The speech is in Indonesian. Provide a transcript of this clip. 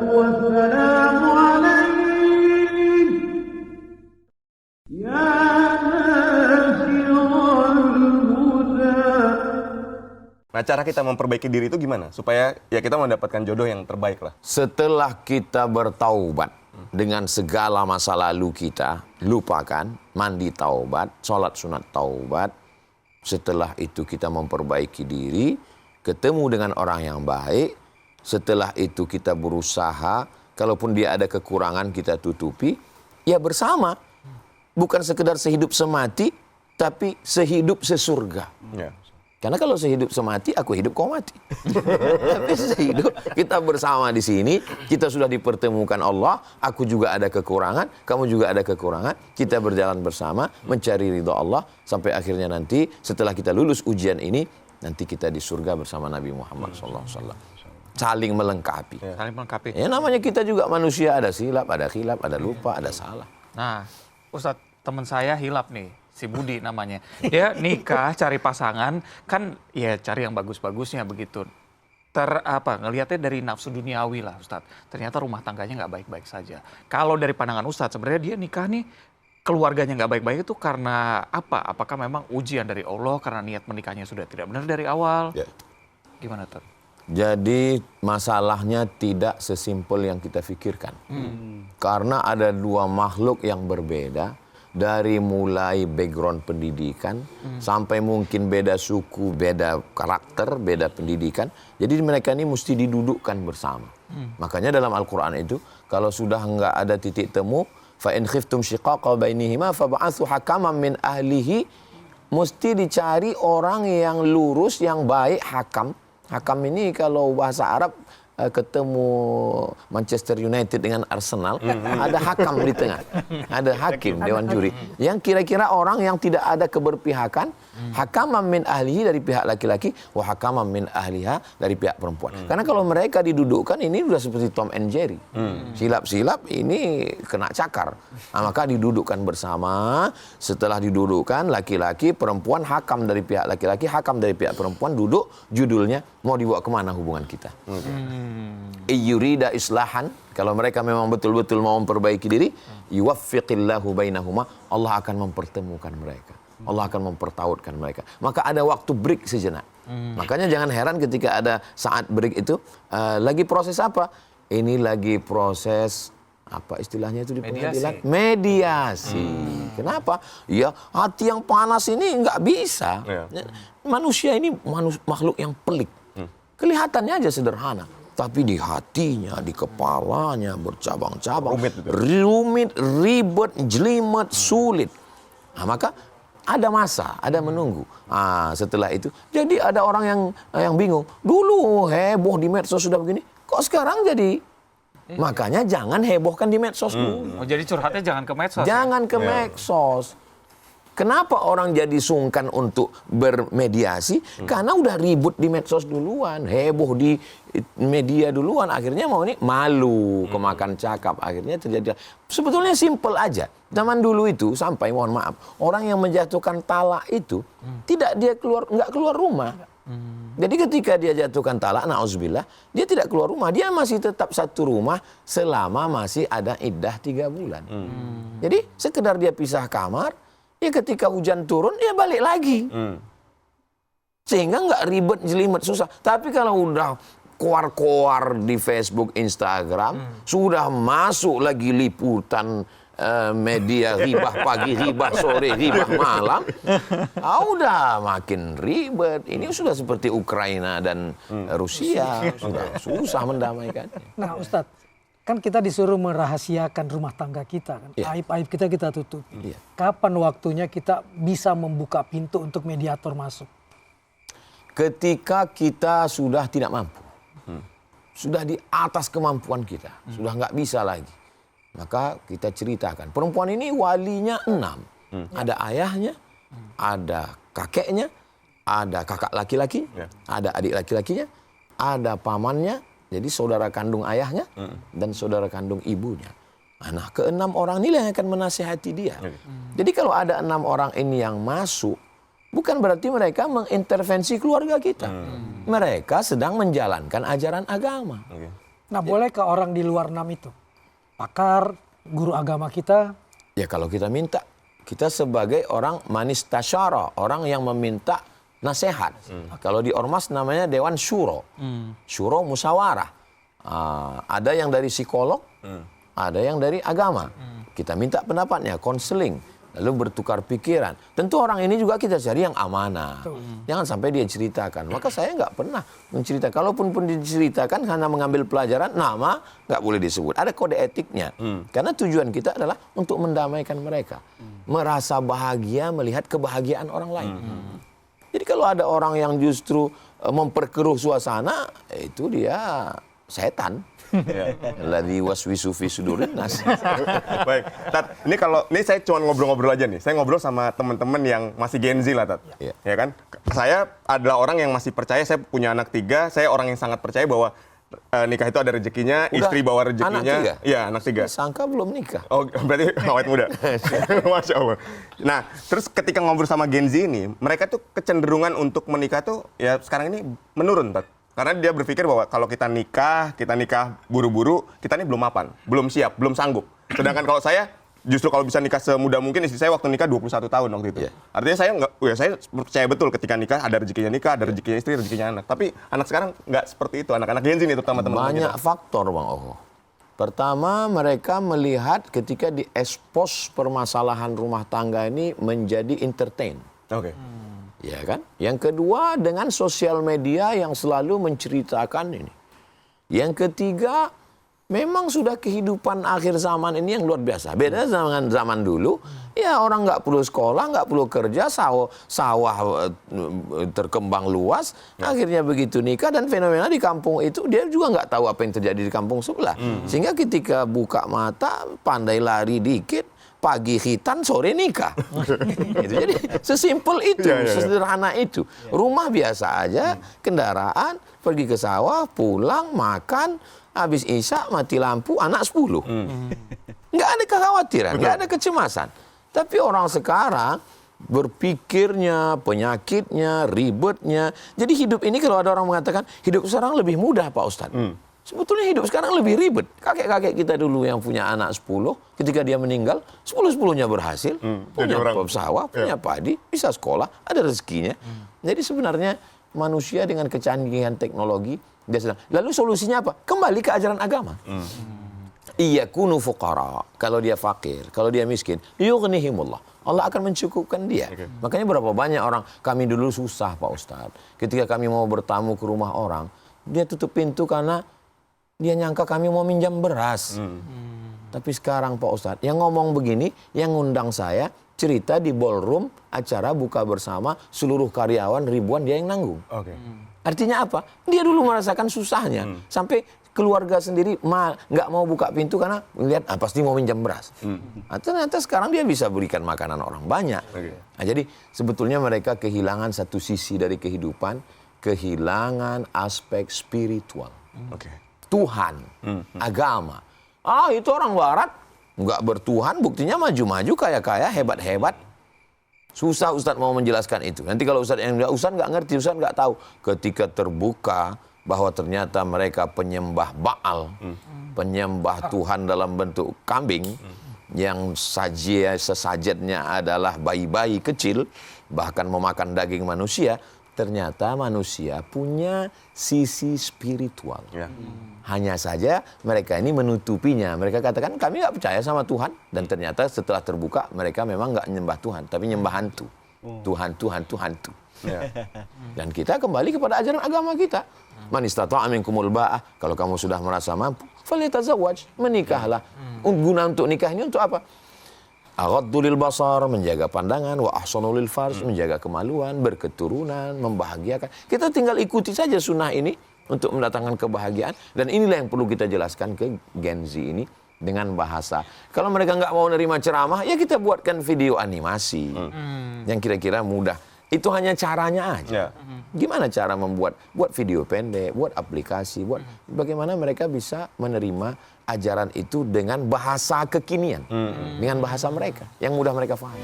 والسلام عليك يا ناشر الهدى. Nah, cara kita memperbaiki diri itu gimana? Supaya ya kita mendapatkan jodoh yang terbaik lah. Setelah kita bertaubat dengan segala masa lalu kita, lupakan, mandi taubat, sholat sunat taubat. Setelah itu kita memperbaiki diri, ketemu dengan orang yang baik. Setelah itu kita berusaha, kalaupun dia ada kekurangan kita tutupi, ya bersama. Bukan sekedar sehidup semati, tapi sehidup sesurga. Ya. Karena kalau sehidup semati, aku hidup, kau mati. Tapi sehidup, kita bersama di sini, kita sudah dipertemukan Allah, aku juga ada kekurangan, kamu juga ada kekurangan, kita berjalan bersama, mencari ridha Allah, sampai akhirnya nanti, setelah kita lulus ujian ini, nanti kita di surga bersama Nabi Muhammad SAW. Saling melengkapi. Saling melengkapi. Ya namanya kita juga manusia, ada silap, ada khilaf, ada lupa, ada salah. Nah, Ustadz, teman saya hilap nih. Si Budi namanya. Dia nikah, cari pasangan, kan ya cari yang bagus-bagusnya begitu. Ngelihatnya dari nafsu duniawi lah Ustadz. Ternyata rumah tangganya nggak baik-baik saja. Kalau dari pandangan Ustadz, sebenarnya dia nikah nih, keluarganya nggak baik-baik itu karena apa? Apakah memang ujian dari Allah karena niat menikahnya sudah tidak benar dari awal? Ya. Gimana Ustadz? Jadi masalahnya tidak sesimpel yang kita pikirkan. Karena ada dua makhluk yang berbeda. Dari mulai background pendidikan sampai mungkin beda suku, beda karakter, beda pendidikan. Jadi mereka ini mesti didudukkan bersama. Makanya dalam Al-Quran itu kalau sudah enggak ada titik temu, fa in khiftum shiqaqa bainihima fab'atsu hakaman min ahlihi, mesti dicari orang yang lurus, yang baik, hakam. Hakam ini kalau bahasa Arab ketemu Manchester United dengan Arsenal, ada hakam di tengah, ada hakim, dewan juri, yang kira-kira orang yang tidak ada keberpihakan, hakaman min ahlihi dari pihak laki-laki, wa hakaman min ahliha dari pihak perempuan. Karena kalau mereka didudukkan, ini sudah seperti Tom and Jerry, silap-silap ini kena cakar. Nah, maka didudukkan bersama. Setelah didudukkan, laki-laki, perempuan, hakam dari pihak laki-laki, hakam dari pihak perempuan, duduk, judulnya mau dibawa kemana hubungan kita. Yurida islahan, kalau mereka memang betul-betul mau memperbaiki diri, yuwaffiqillahu bainahuma, Allah akan mempertemukan mereka. Allah akan mempertautkan mereka. Maka ada waktu break sejenak. Makanya jangan heran ketika ada saat break itu, lagi proses apa? Ini lagi proses, apa istilahnya itu di pengadilan? Mediasi. Kenapa? Ya hati yang panas ini nggak bisa. Manusia ini makhluk yang pelik. Kelihatannya aja sederhana. Tapi di hatinya, di kepalanya bercabang-cabang. Rumit, ribet, jelimet, sulit. Nah, maka ada masa, ada menunggu. Setelah itu, jadi ada orang yang bingung. Dulu heboh di medsos sudah begini, kok sekarang jadi? Makanya jangan hebohkan di medsos dulu. Oh, jadi curhatnya jangan ke medsos. Jangan ke medsos. Kenapa orang jadi sungkan untuk bermediasi? Karena udah ribut di medsos duluan, heboh di media duluan. Akhirnya mau ini malu, kemakan cakap. Akhirnya terjadi. Sebetulnya simpel aja. Zaman dulu itu sampai mohon maaf, orang yang menjatuhkan talak itu nggak keluar rumah. Jadi ketika dia jatuhkan talak, na'udzubillah, dia tidak keluar rumah. Dia masih tetap satu rumah selama masih ada iddah 3 bulan. Jadi sekedar dia pisah kamar, ya ketika hujan turun, ya balik lagi. Sehingga nggak ribet, jelimet, susah. Tapi kalau udah koar-koar di Facebook, Instagram, sudah masuk lagi liputan media ribah pagi, ribah sore, ribah malam, udah makin ribet. Ini sudah seperti Ukraina dan Rusia, sudah susah mendamaikannya. Nah Ustadz, kan kita disuruh merahasiakan rumah tangga kita, kan? Aib-aib kita tutup. Kapan waktunya kita bisa membuka pintu untuk mediator masuk? Ketika kita sudah tidak mampu, sudah di atas kemampuan kita, sudah nggak bisa lagi, maka kita ceritakan. Perempuan ini walinya 6, ada ayahnya, ada kakeknya, ada kakak laki-laki, ada adik laki-lakinya, ada pamannya. Jadi saudara kandung ayahnya dan saudara kandung ibunya. Nah, ke-6 orang ini yang akan menasihati dia. Jadi kalau ada 6 orang ini yang masuk, bukan berarti mereka mengintervensi keluarga kita. Mereka sedang menjalankan ajaran agama. Nah, bolehkah orang di luar 6 itu? Pakar, guru agama kita, Ya kalau kita minta, kita sebagai orang manistasyara, orang yang meminta nasihat. Kalau di ormas namanya Dewan Syuro. Syuro musyawarah. Ada yang dari psikolog, ada yang dari agama. Kita minta pendapatnya, konseling, lalu bertukar pikiran. Tentu orang ini juga kita cari yang amanah. Jangan sampai dia ceritakan. Maka saya nggak pernah menceritakan. Kalaupun diceritakan hanya mengambil pelajaran, nama nggak boleh disebut. Ada kode etiknya. Karena tujuan kita adalah untuk mendamaikan mereka. Merasa bahagia melihat kebahagiaan orang lain. Jadi kalau ada orang yang justru memperkeruh suasana, itu dia setan. Ladzi waswisu fi sudurin nas. Baik, Tat, ini saya cuma ngobrol-ngobrol aja nih. Saya ngobrol sama teman-teman yang masih Gen Z lah, Tat. Iya. Ya kan? Saya adalah orang yang masih percaya, saya punya anak 3, saya orang yang sangat percaya bahwa nikah itu ada rezekinya, Udah, istri bawa rezekinya. anak 3? Iya, anak 3. Sangka belum nikah. Oh, berarti awet muda. Masya Allah. Nah, terus ketika ngobrol sama Gen Z ini, mereka tuh kecenderungan untuk menikah tuh ya sekarang ini menurun, Tat. Karena dia berpikir bahwa kalau kita nikah buru-buru, kita ini belum mapan, belum siap, belum sanggup. Sedangkan kalau saya, justru kalau bisa nikah semudah mungkin, istri saya waktu nikah 21 tahun waktu itu. Yeah. Artinya saya percaya betul ketika nikah, ada rezekinya nikah, ada rezekinya istri, rezekinya anak. Tapi anak sekarang nggak seperti itu, anak-anak Gen Z ini terutama teman-teman Banyak kita. faktor, Bang Oho. Pertama, mereka melihat ketika diekspos permasalahan rumah tangga ini menjadi entertain. Oke. Ya kan? Yang kedua, dengan sosial media yang selalu menceritakan ini. Yang ketiga, memang sudah kehidupan akhir zaman ini yang luar biasa. Beda dengan zaman dulu, ya orang nggak perlu sekolah, nggak perlu kerja, sawah terkembang luas. Akhirnya begitu nikah, dan fenomena di kampung itu dia juga nggak tahu apa yang terjadi di kampung sebelah. Sehingga ketika buka mata, pandai lari dikit, pagi khitan, sore nikah. Gitu. Jadi sesimpel itu, sesederhana itu. Rumah biasa aja, kendaraan, pergi ke sawah, pulang, makan, habis isya, mati lampu, anak 10. Nggak ada kekhawatiran, nggak ada kecemasan. Tapi orang sekarang berpikirnya, penyakitnya, ribetnya. Jadi hidup ini kalau ada orang mengatakan, hidup sekarang lebih mudah, Pak Ustadz. Sebetulnya hidup sekarang lebih ribet. Kakek-kakek kita dulu yang punya anak 10, ketika dia meninggal, 10-10-nya berhasil. Punya sawah, punya padi, bisa sekolah, ada rezekinya. Jadi sebenarnya manusia dengan kecanggihan teknologi, dia sedang. Lalu solusinya apa? Kembali ke ajaran agama. Iya kunu fuqara. Kalau dia fakir, kalau dia miskin, yughnihimullah. Allah akan mencukupkan dia. Makanya berapa banyak orang, kami dulu susah Pak Ustadz. Ketika kami mau bertamu ke rumah orang, dia tutup pintu karena dia nyangka kami mau minjam beras. Tapi sekarang Pak Ustadz, yang ngomong begini, yang ngundang saya, cerita di ballroom, acara buka bersama, seluruh karyawan ribuan dia yang nanggung. Artinya apa? Dia dulu merasakan susahnya. Sampai keluarga sendiri nggak mau buka pintu karena melihat pasti mau minjam beras. Ternyata sekarang dia bisa berikan makanan orang banyak. Nah, jadi sebetulnya mereka kehilangan satu sisi dari kehidupan, kehilangan aspek spiritual. Tuhan, agama. Itu orang barat nggak bertuhan, buktinya maju-maju, kaya-kaya, hebat-hebat. Susah Ustadz mau menjelaskan itu. Nanti kalau Ustadz yang Ustadz nggak ngerti, Ustadz nggak tahu. Ketika terbuka bahwa ternyata mereka penyembah Baal, penyembah Tuhan dalam bentuk kambing, yang sesajennya adalah bayi-bayi kecil, bahkan memakan daging manusia. Ternyata manusia punya sisi spiritual. Hanya saja mereka ini menutupinya. Mereka katakan kami nggak percaya sama Tuhan. Dan ternyata setelah terbuka mereka memang nggak nyembah Tuhan. Tapi nyembah hantu. Tuhan. Dan kita kembali kepada ajaran agama kita. Man istata'a minkumul ba'ah. Kalau kamu sudah merasa mampu, falyatazawwaj, menikahlah. Guna untuk nikah ini untuk apa? Aghaddu lil basar, menjaga pandangan, wa ahsanu lil farj, menjaga kemaluan, berketurunan, membahagiakan. Kita tinggal ikuti saja sunnah ini untuk mendatangkan kebahagiaan. Dan inilah yang perlu kita jelaskan ke Gen Z ini dengan bahasa. Kalau mereka nggak mau nerima ceramah, ya kita buatkan video animasi yang kira-kira mudah. Itu hanya caranya aja. Gimana cara buat video pendek, buat aplikasi, bagaimana mereka bisa menerima ajaran itu dengan bahasa kekinian, dengan bahasa mereka yang mudah mereka pahami.